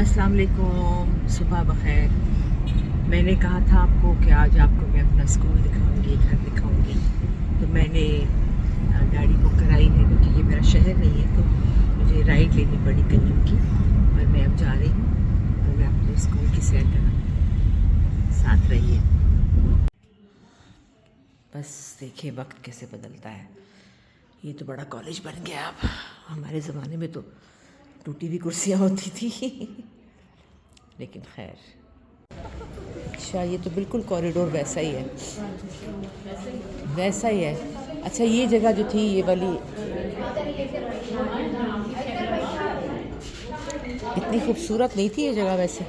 अस्सलाम वालेकुम, सुबह बखैर। मैंने कहा था आपको कि आज आपको मैं अपना स्कूल दिखाऊंगी, घर दिखाऊंगी। तो मैंने गाड़ी बुक कराई है क्योंकि ये मेरा शहर नहीं है, तो मुझे राइड लेनी पड़ी कहीं की। और मैं अब जा रही हूँ, तो मैं अपने स्कूल की सैर करा। साथ रहिए। बस देखिए वक्त कैसे बदलता है। ये तो बड़ा कॉलेज बन गया अब। हमारे ज़माने में तो टूटी हुई कुर्सियाँ होती थी लेकिन खैर। अच्छा, ये तो बिल्कुल कॉरिडोर वैसा ही है, वैसा ही है। अच्छा, ये जगह जो थी, ये वाली इतनी खूबसूरत नहीं थी ये जगह वैसे।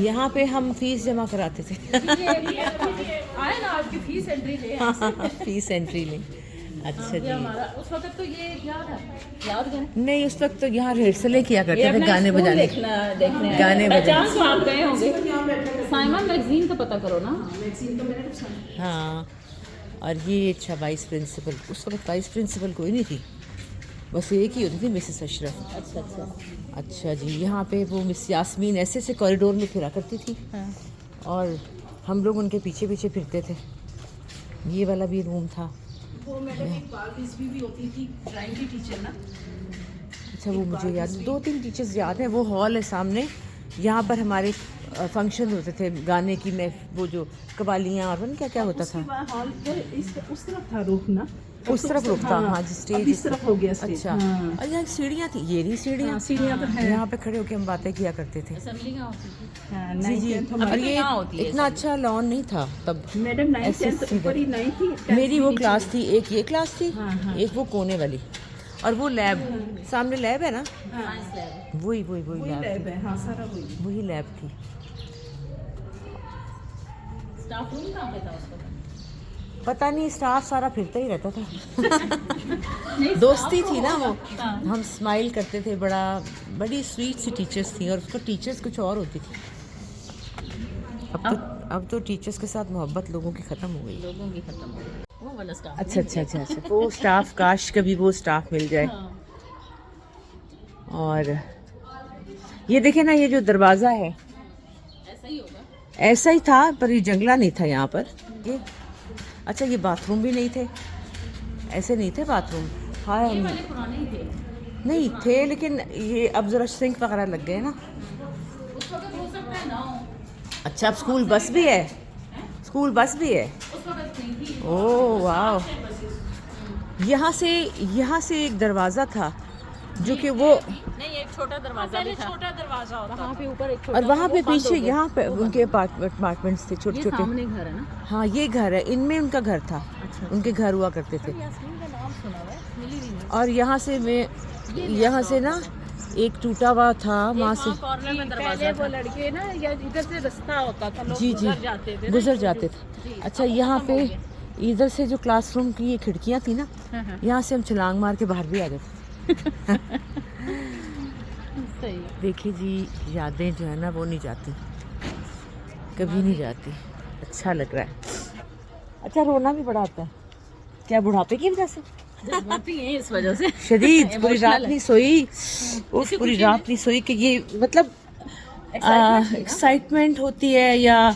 यहाँ पे हम फीस जमा कराते थे आए ना आपकी फीस एंट्री ले। फीस एंट्री लें। अच्छा जी। उस वक्त तो ये याद है? नहीं, उस वक्त तो यहाँ रिहर्सलें किया करते थे, गाने बजाने, देखने गाने बजाने। तो आप गए होंगे। साइमन मैगजीन तो पता करो ना। मैगजीन तो मैंने हाँ। और ये अच्छा वाइस प्रिंसिपल, उस वक्त वाइस प्रिंसिपल कोई नहीं थी, बस एक ही होती थी, मिसेस अशरफ। अच्छा जी। यहाँ पे वो मिस यास्मीन ऐसे कॉरिडोर में फिरा करती थी। हाँ। और हम लोग उनके पीछे पीछे फिरते थे। ये वाला भी रूम था। वो मैडम एक बात भी होती थी, ड्राइंग की टीचर ना। अच्छा, वो मुझे याद, 2-3 टीचर्स याद हैं। वो हॉल है सामने, यहाँ पर हमारे फंक्शन होते थे गाने की। मैं वो जो कवालियाँ और क्या क्या होता था, हॉल उस तरफ था रुख ना, उस तरफ रुक था। हाँ जी, स्टेज इस तरफ हो गया स्टेज। अच्छा। हाँ। और यहाँ सीढ़ियाँ थी, ये रही सीढ़ियाँ। सीढ़ियाँ तो है। यहाँ पे खड़े होकर हम बातें किया करते थे। असेंबली कहाँ होती थी? हाँ, जी जी। और ये इतना अच्छा लॉन नहीं था तब। मैडम 9th 10th ऊपर ही 9th थी। मेरी वो क्लास थी, एक ये क्लास थी, हाँ। एक वो कोने वाली, और वो लैब सामने लैब है ना, साइंस लैब। वही लैब है। हाँ, सारा वही लैब थी। स्टाफ रूम कहाँ पे था उसका? पता नहीं, स्टाफ सारा फिरता ही रहता था दोस्ती थी ना वो। हम स्माइल करते थे, बड़ी स्वीट सी टीचर्स थी। और उसको टीचर्स कुछ और होती थी। अब तो टीचर्स के साथ मोहब्बत लोगों की ख़त्म हो गई। वो वाला स्टाफ। अच्छा। वो स्टाफ, काश कभी वो स्टाफ मिल जाए। हाँ। और ये देखे ना, ये जो दरवाज़ा है, ऐसा ही होगा। ऐसा ही था, पर ये जंगला नहीं था यहाँ पर। ये अच्छा, ये बाथरूम भी नहीं थे, ऐसे नहीं थे बाथरूम। हाँ, ये वाले पुराने ही थे। नहीं थे, लेकिन ये अब ज़रा सिंक वगैरह लग गए ना। उस वक्त हो सकता है ना हो। अच्छा, अब स्कूल बस भी है, स्कूल बस भी है। उस वक्त नहीं थी। ओह वाह। यहाँ से एक दरवाज़ा था जो कि वो, नहीं, एक छोटा दरवाजा भी था। छोटा दरवाजा होता वहाँ पे ऊपर एक छोटा, और वहाँ पे वो बंद पीछे हो गया। यहाँ पे उनके अपार्टमेंट्स थे, छोटे ये छोटे। सामने घर है ना। हाँ, ये घर है, इनमें उनका घर था। अच्छा। उनके घर हुआ करते थे। यास्मीन का नाम सुना हुआ है, मिली भी नहीं। और यहाँ से ना एक टूटा हुआ था, वहाँ से कॉर्नर में दरवाजा वो लड़के ना, या इधर से रास्ता होता था, लोग जी गुजर जाते थे। जी। अच्छा, यहाँ पे इधर से जो क्लासरूम की ये खिड़कियाँ थी ना, हाँ। यहाँ से हम छलांग मार के बाहर भी आ जाते। सही। देखिए जी, यादें जो है ना वो नहीं जाती, कभी नहीं जाती। अच्छा लग रहा है। अच्छा, रोना भी बड़ा आता है क्या, बुढ़ापे की वजह से? जज्बाती हैं इस वजह से। शदीद पूरी रात नहीं सोई, पूरी रात नहीं सोई कि ये मतलब एक्साइटमेंट होती है, या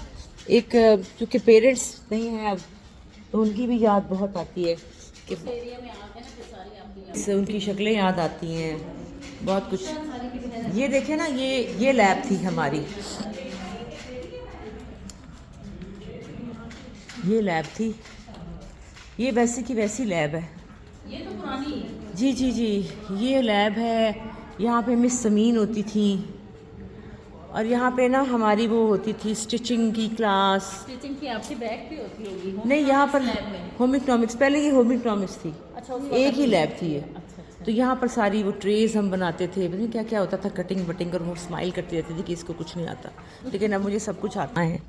एक क्योंकि पेरेंट्स नहीं हैं अब, तो उनकी भी याद बहुत आती है कि इससे उनकी शक्लें याद आती हैं, बहुत कुछ। ये देखे ना, ये लैब थी हमारी, ये लैब थी, ये वैसी की वैसी लैब है। ये तो पुरानी। जी, ये लैब है। यहाँ पे मिस समीन होती थी, और यहाँ पे ना हमारी वो होती थी स्टिचिंग की क्लास। स्टिचिंग की आपकी बैग भी होती होगी। नहीं, यहाँ पर होम इकोनॉमिक्स, पहले ये होम इकोनॉमिक्स थी। अच्छा, एक ही लैब थी ये। अच्छा। तो यहाँ पर सारी वो ट्रेज हम बनाते थे, पता नहीं क्या क्या होता था, कटिंग वटिंग, और वो स्माइल करती रहती थी कि इसको कुछ नहीं आता, लेकिन अब मुझे सब कुछ आता है।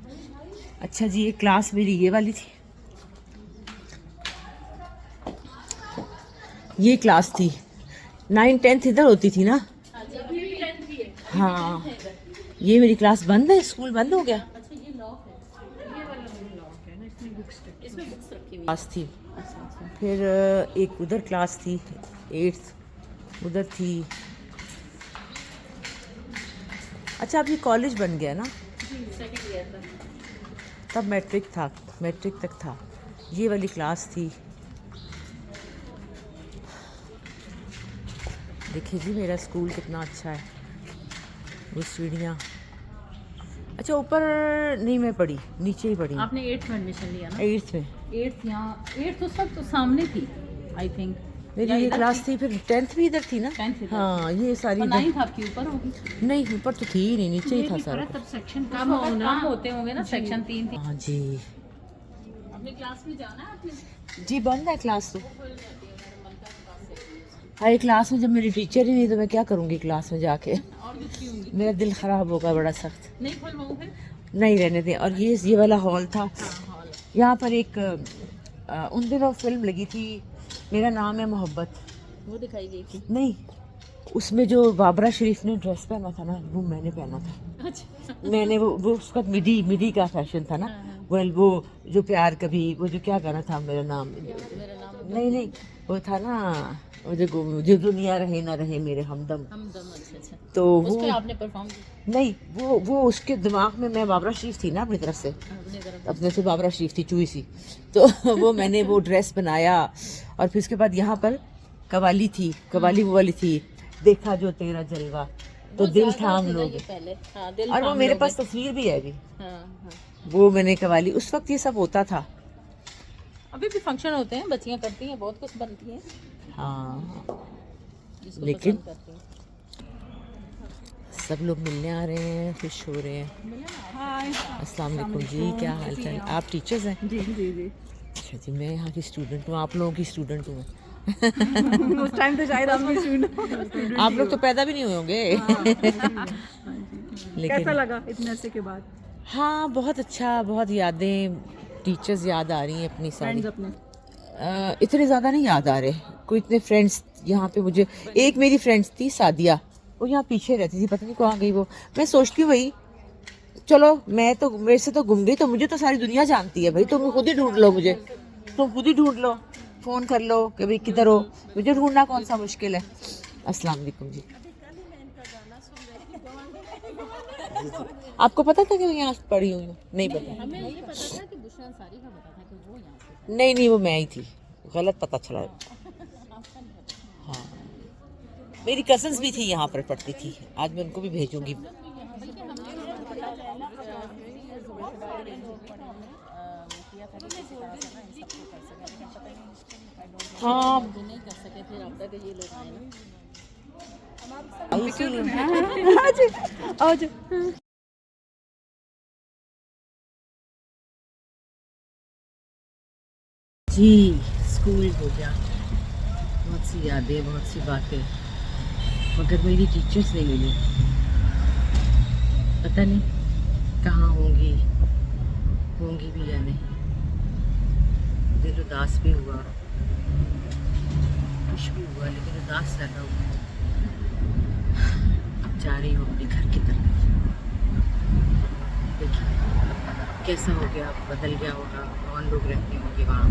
अच्छा जी, ये क्लास मेरी ये वाली थी, ये क्लास थी। 9th 10th इधर होती थी ना। हाँ, ये मेरी क्लास बंद है, स्कूल बंद हो गया। अच्छा, ये लॉक है। ये वाला लॉक है ना, इसमें बुक्स रखी हुई। क्लास थी। अच्छा। फिर एक उधर क्लास थी, 8th उधर थी। अच्छा अब ये कॉलेज बन गया ना? सेकंड ईयर था। तब मैट्रिक था, मैट्रिक तक था। ये वाली क्लास थी। देखिए जी मेरा स्कूल कितना अच्छा है। वो सीढ़ियाँ। अच्छा ऊपर नहीं मैं पढ़ी, नीचे ही पढ़ी। आपने 8th में एडमिशन लिया ना? 8th में। 8th यहाँ 8th तो सब तो सामने थी आई थिंक। मेरी ये क्लास थी, फिर 10th भी इधर थी ना? 10th इधर हाँ ये सारी 9th आपकी ऊपर होगी। नहीं ऊपर तो थी ही नहीं, नीचे ही था सारा। तब सेक्शन कम होते होंगे ना, सेक्शन 3 थी। हाँ जी। अपनी क्लास में जाना है आपने? जी बंद है क्लास तो। हाँ ये क्लास में जब मेरी टीचर ही नहीं तो मैं क्या करूँगी क्लास में जाके। और दूसरी होंगी। मेरा दिल ख़राब होगा बड़ा सख्त। नहीं खुलवाऊं फिर? नहीं रहने दें। और ये वाला हॉल था। हॉल यहाँ पर एक उन दिनों फिल्म लगी थी मेरा नाम है मोहब्बत। वो दिखाई गई थी। नहीं उसमें जो बाबरा शरीफ ने ड्रेस पहना था ना वो मैंने पहना था। अच्छा। मैंने वो उसका मिडी का फैशन था ना। वेल वो जो प्यार कभी वो जो क्या गाना था मेरा नाम नहीं वो था ना वो जो दुनिया रहे ना रहे मेरे हमदम। अच्छा। तो उस वो पे आपने परफॉर्म किया? नहीं वो उसके दिमाग में मैं बाबरा शरीफ थी ना अपनी तरफ से, अपने से बाबरा शरीफ थी चूई सी। तो वो मैंने वो ड्रेस बनाया और फिर उसके बाद यहाँ पर कवाली थी, कवाली वो वाली थी, देखा जो तेरा जलवा तो दिल थाम लोगे। और वो मेरे पास तस्वीर भी है अभी। वो मैंने कवाली उस वक्त ये सब होता था। अभी भी फंक्शन होते हैं, बच्चियां करती हैं, बहुत कुछ बनती हैं। हाँ जिसको लेकिन पसंद करती हैं। सब लोग मिलने आ रहे हैं, खुश हो रहे हैं। अस्सलाम वालेकुम जी, क्या हाल चाल? आप टीचर्स हैं? जी जी जी। अच्छा जी मैं यहाँ की स्टूडेंट हूँ, आप लोगों की स्टूडेंट हूँ। उस टाइम तो शायद आप भी स्टूडेंट। आप लोग तो पैदा भी नहीं हुए होंगे। लेकिन कैसा लगा इतने अरसे के बाद? हाँ बहुत अच्छा, बहुत यादें, टीचर्स याद आ रही हैं अपनी सारी। अपने इतने ज़्यादा नहीं याद आ रहे, कोई इतने फ्रेंड्स यहाँ पे मुझे। एक मेरी फ्रेंड्स थी सादिया, वो यहाँ पीछे रहती थी, पता नहीं कहाँ गई वो। मैं सोचती हूँ भाई चलो मैं तो मेरे से तो गुम गई तो मुझे तो सारी दुनिया जानती है भाई, तुम खुद ही ढूंढ लो मुझे, तुम खुद ही ढूंढ लो, फ़ोन कर लो कि भाई किधर हो, मुझे ढूंढना कौन सा मुश्किल है। अस्सलाम वालेकुम जी। आपको पता था कि मैं यहाँ पढ़ी हुई हूँ? नहीं पता। हमें ये पता था कि बुशरा अंसारी का पता था कि वो यहाँ से। नहीं वो मैं ही थी, गलत पता चला। हाँ मेरी कजन्स भी थी यहाँ पर पढ़ती थी, आज मैं उनको भी भेजूंगी। हाँ नहीं कर सके थे अब तक ये लोग आए ना। जी स्कूल हो गया, बहुत सी यादें, बहुत सी बातें, मगर मेरी टीचर्स नहीं मिली। पता नहीं कहाँ होंगी भी या नहीं। दिल उदास भी हुआ, खुश भी हुआ, लेकिन उदास ज़्यादा हुआ। अब जा रही हूँ अपने घर की तरफ। देखिए कैसा हो गया, बदल गया होगा, कौन लोग रहते होंगे वहाँ।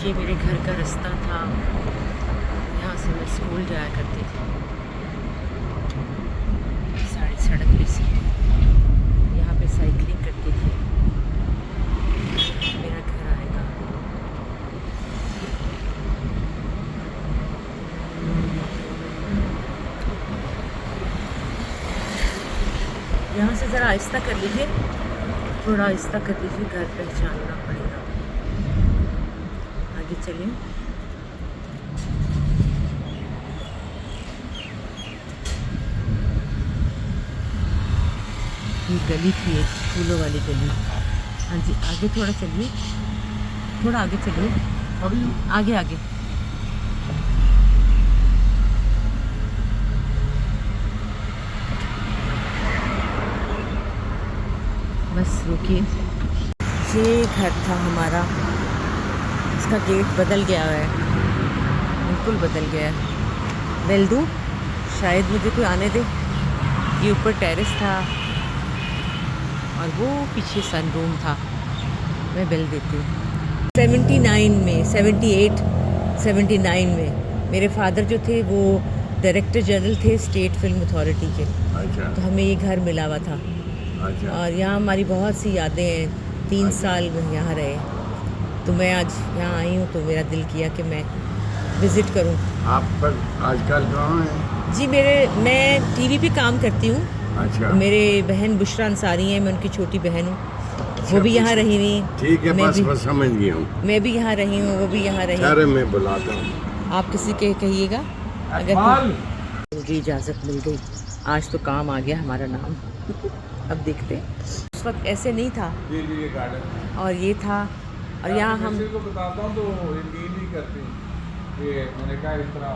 ये मेरे घर का रास्ता था, यहाँ से मैं स्कूल जाया करती थी। सारी सड़क पे से यहाँ पे साइकिलिंग करती थी। मेरा घर आएगा। यहाँ से ज़रा आहिस्ता कर लीजिए, थोड़ा आहिस्ता कर लीजिए, घर पहचानना पड़ेगा। आगे चलिए। ये गली थी एक फूलों वाली गली। हाँ जी आगे थोड़ा चलिए, थोड़ा आगे चलिए, अभी आगे। बस रुकिए। ये घर था हमारा, इसका गेट बदल गया है, बिल्कुल बदल गया है। बेल दूँ? शायद मुझे कोई आने दे। ये ऊपर टेरेस था और वो पीछे सनरूम था। मैं बेल देती हूँ। 79 में 78 79 में मेरे फादर जो थे वो डायरेक्टर जनरल थे स्टेट फिल्म अथॉरिटी के, अच्छा तो हमें ये घर मिला हुआ था अच्छा। और यहाँ हमारी बहुत सी यादें हैं। 3 साल यहाँ रहे, तो मैं आज यहाँ आई हूँ तो मेरा दिल किया कि मैं विज़िट करूँ। आप पर आजकल कहाँ हैं? जी मैं टीवी पे काम करती हूँ। अच्छा मेरे बहन बुशरा अंसारी हैं, मैं उनकी छोटी बहन हूँ। वो भी यहाँ रही हुई, ठीक है, मैं बस समझ गया हूँ। मैं भी यहाँ रही हूँ, वो भी यहाँ रही। अरे मैं बुलाता हूँ। आप किसी के कहिएगा अगर मिल गई, इजाज़त मिल गई। आज तो काम आ गया हमारा नाम। अब देखते हैं। उस वक्त ऐसे नहीं था जी जी, ये गार्डन और ये था, और यहाँ हम को बताता हूँ तो यकीन नहीं करती। ये मैंने कहा इस तरह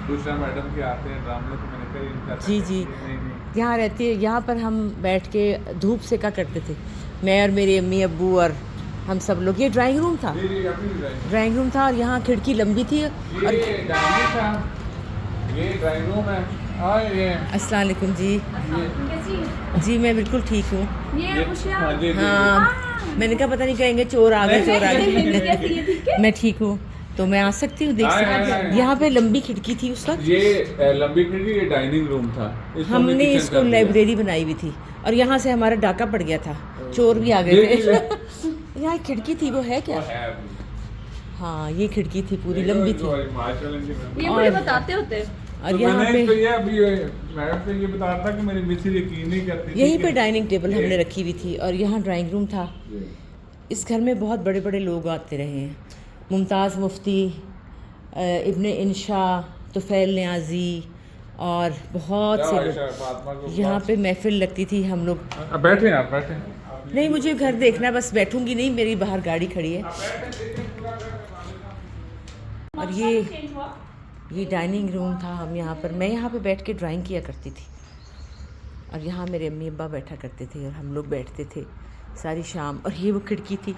दूसरा मैडम के आते हैं ड्रामे, तो मैंने कहा इनका जी जी नहीं यहाँ रहती है। यहाँ पर हम बैठ के धूप सेका करते थे, मैं और मेरे अम्मी अब्बू और हम सब लोग। ये ड्राइंग रूम था, जी जी, अभी ड्राइंग ड्राइंग रूम था और यहाँ खिड़की लंबी थी। और ये डाइनिंग था, ये ड्राइंग रूम है। हाँ ये अस्सलाम वालेकुम जी। ये जी मैं बिल्कुल ठीक हूँ। हाँ जी जी हाँ मैंने कहा पता नहीं कहेंगे चोर आ गए, चोर आ गए। मैं ठीक हूँ, तो मैं आ सकती हूँ, देख हाँ, सकती हाँ, हूँ। हाँ। यहाँ पे लंबी खिड़की थी उस वक्त। ये लंबी खिड़की, ये डाइनिंग रूम था। इसको हमने हमने किचन इसको कर दिया। लाइब्रेरी बनाई हुई थी और यहाँ से हमारा डाका पड़ गया था, चोर भी आ गए जी, थे। यहाँ एक खिड़की थी, वो है क्या? वो है अभी। हाँ ये खिड़की थी, पूरी लंबी थी। Marshal engineer. ये और- मुझे बताते होते हैं। और तो यहाँ मैंने तो पे ये अभी मैडम से ये बता रहा था कि मेरी मिसेज यकीन नहीं करती थी यहीं कि- पे डाइनिंग टेबल हमने ये- रखी हुई थी और यहाँ ड्राइंग रूम था। जी। इस घर में बहुत बड़े बड़े लोग आते रहे हैं। मुमताज़ मुफ्ती, इब्ने इंशा, तुफ़ैल न्याजी और बहुत क्या से आयशा, लोग। फातिमा को यहाँ पे महफिल लगती थी, हम लोग। अब बैठे आप बैठे। नहीं मुझे घर देखना, बस बैठूंगी नहीं, मेरी बाहर गाड़ी खड़ी है। और ये डाइनिंग रूम था। हम यहाँ पर, मैं यहाँ पे बैठ के ड्राइंग किया करती थी और यहाँ मेरे अम्मी अब्बा बैठा करते थे और हम लोग बैठते थे सारी शाम। और ये वो खिड़की थी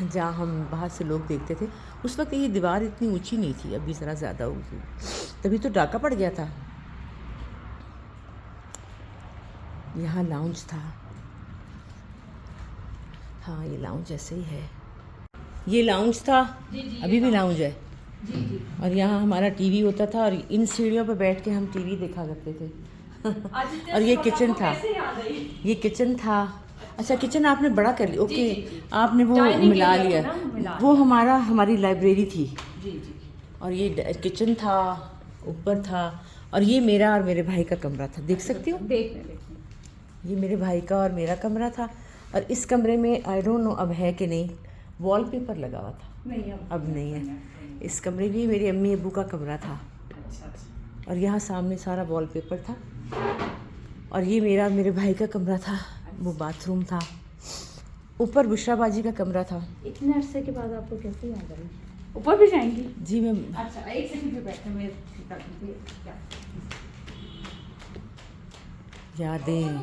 जहाँ हम बाहर से लोग देखते थे। उस वक्त ये दीवार इतनी ऊंची नहीं थी, अभी ज़रा ज़्यादा हो गई, तभी तो डाका पड़ गया था। यहाँ लाउंज था। हाँ ये लाउंज ऐसे ही है, ये लाउंज था, अभी भी लाउंज है। और यहाँ हमारा टीवी होता था और इन सीढ़ियों पर बैठ के हम टीवी देखा करते थे। और ये किचन था, ये किचन था। अच्छा किचन आपने बड़ा कर लिया, ओके। आपने वो मिला लिया, वो हमारी लाइब्रेरी थी। और ये किचन था, ऊपर था। और ये मेरा और मेरे भाई का कमरा था, देख सकती हो। ये मेरे भाई का और मेरा कमरा था। और इस कमरे में आई डोंट नो अब है कि नहीं, वॉलपेपर लगा हुआ था। नहीं अब नहीं है। इस कमरे भी मेरे अम्मी अब्बू का कमरा था। और यहाँ सामने सारा वॉलपेपर था। और ये मेरा और मेरे भाई का कमरा था, वो बाथरूम था। ऊपर बुशरा बाजी का कमरा था। इतने अरसे के बाद आपको कैसे याद आई? ऊपर भी जाएंगी? जी मैं अच्छा एक सेकंड पे बैठे, मैं यादें।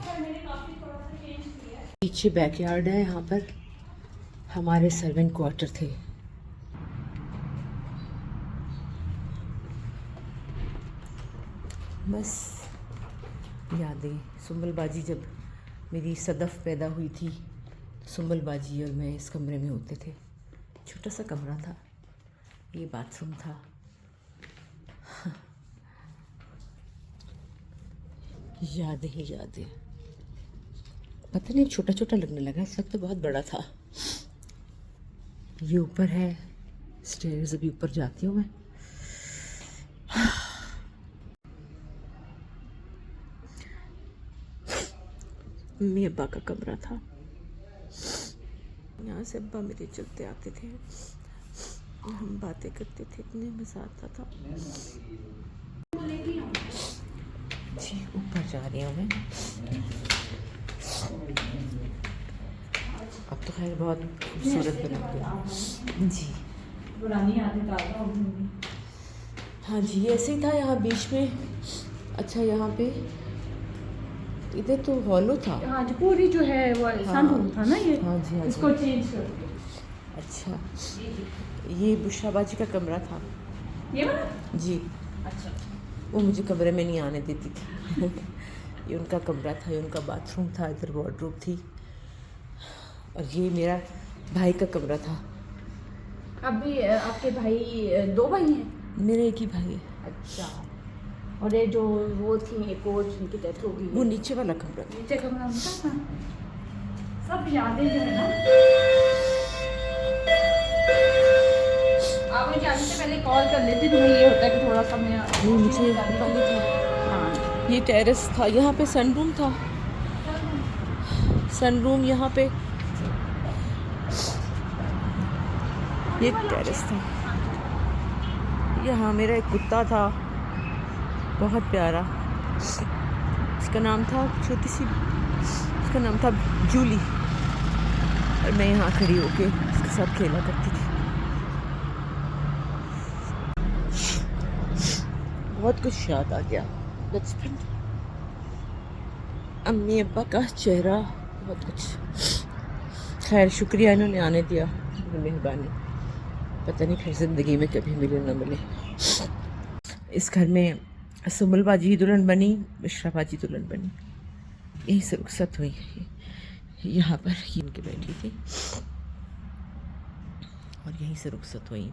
पीछे बैकयार्ड है, यहाँ पर हमारे सर्वेंट क्वार्टर थे। बस यादें। सुंबल बाजी, जब मेरी सदफ़ पैदा हुई थी, सुंबल बाजी और मैं इस कमरे में होते थे। छोटा सा कमरा था, ये बाथरूम था। यादें ही यादें। पता नहीं छोटा छोटा लगने लगा, इस वक्त तो बहुत बड़ा था। ये ऊपर है स्टेयर्स, अभी ऊपर जाती हूँ मैं। अम्मी अब्बा का कमरा था, यहाँ से अब्बा मेरे चलते आते थे, हम बातें करते थे, इतने मज़ा आता था। जी ऊपर जा रही हूँ मैं। अब तो खैर बहुत खूबसूरत बना दिया जी। पुरानी यादें ताज़ा हो गई। हाँ जी ऐसे ही था यहाँ बीच में। अच्छा यहाँ पे इधर तो हॉलो था। हाँ जी, पूरी जो है वो सन रूम था ना ये। हाँ जी, हाँ जी। इसको चेंज कर दिया। अच्छा ये बुशराबाजी का कमरा था ये वाला? जी। अच्छा वो मुझे कमरे में नहीं आने देती थी। ये उनका कमरा था, ये उनका बाथरूम था, इधर वार्डरोब थी। और ये मेरा भाई का कमरा था, अभी आपके भाई 2 भाई हैं? मेरे एक ही भाई है। अच्छा। और ये जो वो थी कोच जिनकी डेथ हो वो गई, नीचे वाला कमरा था। नीचे कमरा उनका था। सब यादें जो है ना, आप मुझे जाने से पहले कॉल कर लेती, तुम्हें ये होता है कि थोड़ा सा मैं नहीं, मुझे पता नहीं था। हाँ। ये टेरेस था, यहाँ पे सनरूम था। सनरूम यहाँ पे, ये टेरेस था। यहाँ मेरा एक कुत्ता था, बहुत प्यारा। उसका नाम था, छोटी सी, उसका नाम था जूली। और मैं यहाँ खड़ी होके उसके साथ खेला करती थी। बहुत कुछ याद आ गया बचपन, अम्मी अब्बा का चेहरा, बहुत कुछ। खैर शुक्रिया इन्होंने आने दिया, मेहरबानी। पता नहीं फिर ज़िंदगी में कभी मिले ना मिले। इस घर में सुमल बाजी दुल्हन बनी, मिश्रा बाजी दुल्हन बनी। यहीं से रुखसत हुई। यहाँ पर कीन के बैठी थी और यहीं से रुखसत हुई।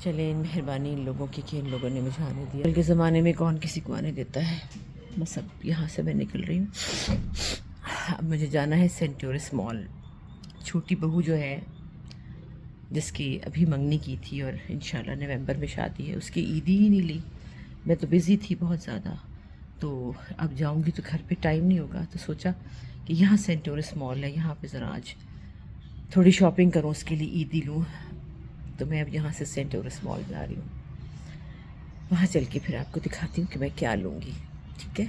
चले, मेहरबानी इन लोगों की कि इन लोगों ने मुझे आने दिया। कल के ज़माने में कौन किसी को आने देता है। बस अब यहाँ से मैं निकल रही हूँ। अब मुझे जाना है सेंट टोरस मॉल। छोटी बहू जो है, जिसकी अभी मंगनी की थी और इंशाल्लाह नवंबर में शादी है, उसकी ईद ही नहीं ली। मैं तो बिज़ी थी बहुत ज़्यादा, तो अब जाऊंगी तो घर पे टाइम नहीं होगा। तो सोचा कि यहाँ सेंट टोरस मॉल है, यहाँ पे ज़रा आज थोड़ी शॉपिंग करूँ, उसके लिए ईदी लूँ। तो मैं अब यहाँ से सेंट टोरस मॉल जा रही हूँ। वहाँ चल के फिर आपको दिखाती हूँ कि मैं क्या लूँगी। ठीक है,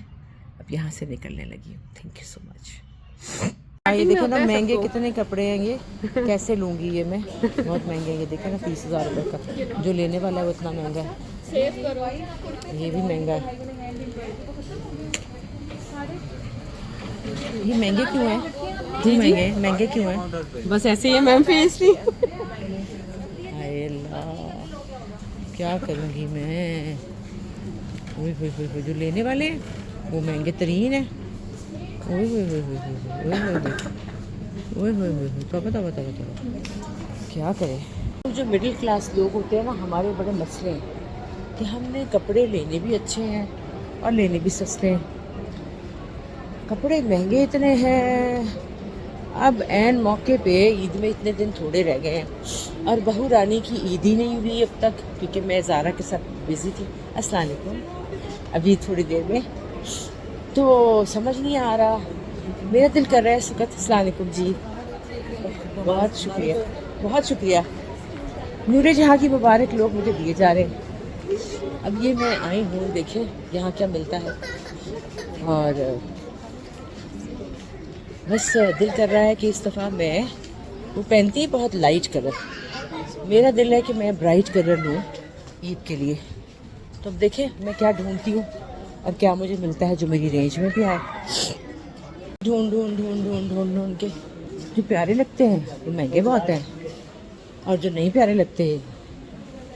अब यहाँ से निकलने लगी हूँ। Thank you so much. ये देखो ना, महंगे कितने कपड़े हैं ये। कैसे लूँगी ये मैं, बहुत महंगे हैं ये। देखो ना, 30,000 रुपये का। जो लेने वाला है वो इतना महंगा है। सेव करो। ये भी महंगा है। ये महंगे क्यों हैं? क्यों महंगे, महंगे क्यों हैं? बस ऐसे ही है मैम, फेस नहीं। हाय अल्लाह, क्या करूँगी मैं। ओए होए होए होए, जो लेने वाले हैं वो महंगे तरीन है। ओए होए होए होए होए होए होए ओए होए होए होए, बताओ क्या करें। जो मिडिल क्लास लोग होते हैं ना, हमारे बड़े मसले हैं कि हमने कपड़े लेने भी अच्छे हैं और लेने भी सस्ते हैं। कपड़े महंगे इतने हैं। अब ऐन मौके पे ईद में इतने दिन थोड़े रह गए हैं और बहू रानी की ईद ही नहीं हुई अब तक, क्योंकि मैं ज़ारा के साथ बिज़ी थी। अस्सलाम वालेकुम। अभी थोड़ी देर में, तो समझ नहीं आ रहा। मेरा दिल कर रहा है सुकत। अस्सलाम वालेकुम जी, बहुत शुक्रिया, बहुत शुक्रिया। नूरे जहाँ की मुबारक लोग मुझे दिए जा रहे हैं। अब ये मैं आई हूँ, देखें यहाँ क्या मिलता है। और बस दिल कर रहा है कि इस दफ़ा मैं, वो पहनती है बहुत लाइट कलर, मेरा दिल है कि मैं ब्राइट कलर लूँ ईद के लिए। तो अब देखें मैं क्या ढूंढती हूँ और क्या मुझे मिलता है जो मेरी रेंज में भी आए। ढूंढ ढूंढ ढूंढ ढूंढ ढूंढ ढूंढ के जो प्यारे लगते हैं वो महंगे बहुत हैं, और जो नहीं प्यारे लगते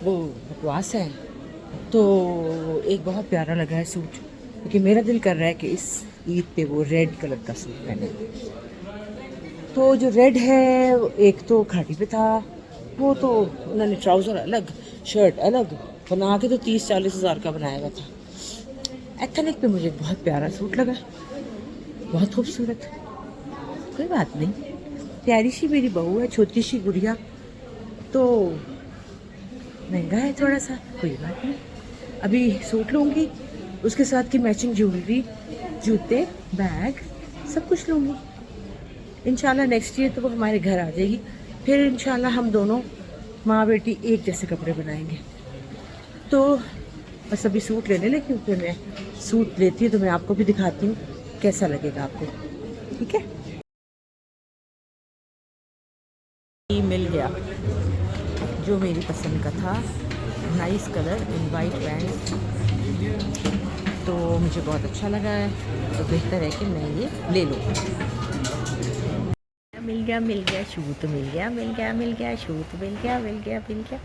वो बकवास हैं। तो एक बहुत प्यारा लगा है सूट, क्योंकि मेरा दिल कर रहा है कि इस ईद पे वो रेड कलर का सूट पहने। तो जो रेड है, एक तो घाटी पे था, वो तो उन्होंने ट्राउज़र अलग, शर्ट अलग बना के तो 30-40 हज़ार का बनाया हुआ था। एथनिक पे मुझे बहुत प्यारा सूट लगा, बहुत खूबसूरत। कोई बात नहीं, प्यारी सी मेरी बहू है, छोटी सी गुड़िया, तो महंगा है थोड़ा सा, कोई बात नहीं। अभी सूट लूँगी, उसके साथ की मैचिंग ज्वेलरी, जूते, बैग, सब कुछ लूँगी। इंशाल्लाह नेक्स्ट ईयर तो वो हमारे घर आ जाएगी। फिर इंशाल्लाह हम दोनों माँ बेटी एक जैसे कपड़े बनाएंगे। तो बस अभी सूट लेने लगी हूँ, फिर मैं सूट लेती हूँ तो मैं आपको भी दिखाती हूँ कैसा लगेगा आपको। ठीक है, मिल गया जो मेरी पसंद का था, nice colour in white pant, तो मुझे बहुत अच्छा लगा है। तो बेहतर है कि मैं ये ले लूँ। मिल गया शूट, मिल गया शूट, मिल गया।